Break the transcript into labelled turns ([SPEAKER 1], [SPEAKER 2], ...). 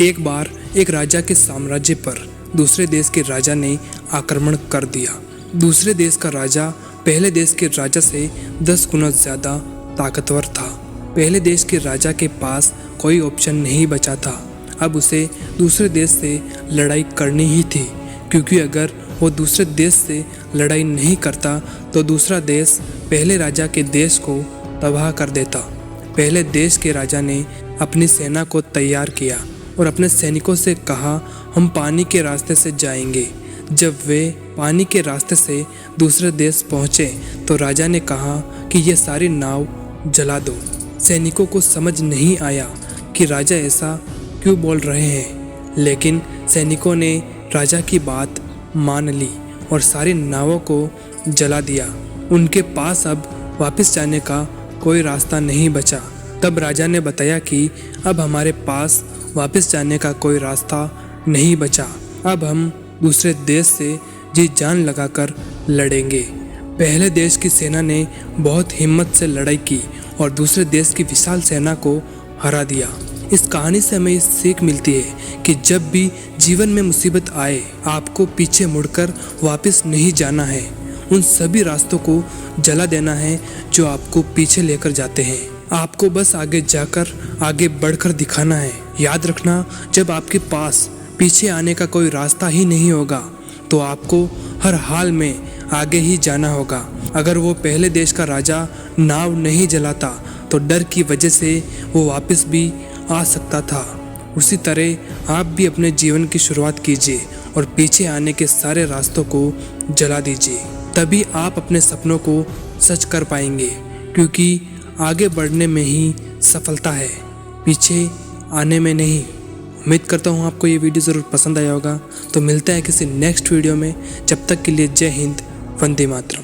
[SPEAKER 1] एक बार एक राजा के साम्राज्य पर दूसरे देश के राजा ने आक्रमण कर दिया। दूसरे देश का राजा पहले देश के राजा से 10 गुना ज़्यादा ताकतवर था। पहले देश के राजा के पास कोई ऑप्शन नहीं बचा था। अब उसे दूसरे देश से लड़ाई करनी ही थी, क्योंकि अगर वो दूसरे देश से लड़ाई नहीं करता तो दूसरा देश पहले राजा के देश को तबाह कर देता। पहले देश के राजा ने अपनी सेना को तैयार किया और अपने सैनिकों से कहा, हम पानी के रास्ते से जाएंगे। जब वे पानी के रास्ते से दूसरे देश पहुँचे तो राजा ने कहा कि ये सारी नाव जला दो। सैनिकों को समझ नहीं आया कि राजा ऐसा क्यों बोल रहे हैं, लेकिन सैनिकों ने राजा की बात मान ली और सारी नावों को जला दिया। उनके पास अब वापस जाने का कोई रास्ता नहीं बचा। तब राजा ने बताया कि अब हमारे पास वापस जाने का कोई रास्ता नहीं बचा। अब हम दूसरे देश से जी जान लगाकर लड़ेंगे। पहले देश की सेना ने बहुत हिम्मत से लड़ाई की और दूसरे देश की विशाल सेना को हरा दिया। इस कहानी से हमें सीख मिलती है कि जब भी जीवन में मुसीबत आए, आपको पीछे मुड़कर वापस नहीं जाना है। उन सभी रास्तों को जला देना है जो आपको पीछे लेकर जाते हैं। आपको बस आगे जाकर आगे बढ़कर दिखाना है। याद रखना, जब आपके पास पीछे आने का कोई रास्ता ही नहीं होगा तो आपको हर हाल में आगे ही जाना होगा। अगर वो पहले देश का राजा नाव नहीं जलाता तो डर की वजह से वो वापस भी आ सकता था। उसी तरह आप भी अपने जीवन की शुरुआत कीजिए और पीछे आने के सारे रास्तों को जला दीजिए। तभी आप अपने सपनों को सच कर पाएंगे, क्योंकि आगे बढ़ने में ही सफलता है, पीछे आने में नहीं। उम्मीद करता हूँ आपको ये वीडियो ज़रूर पसंद आया होगा। तो मिलते हैं किसी नेक्स्ट वीडियो में। जब तक के लिए जय हिंद, वंदे मातरम।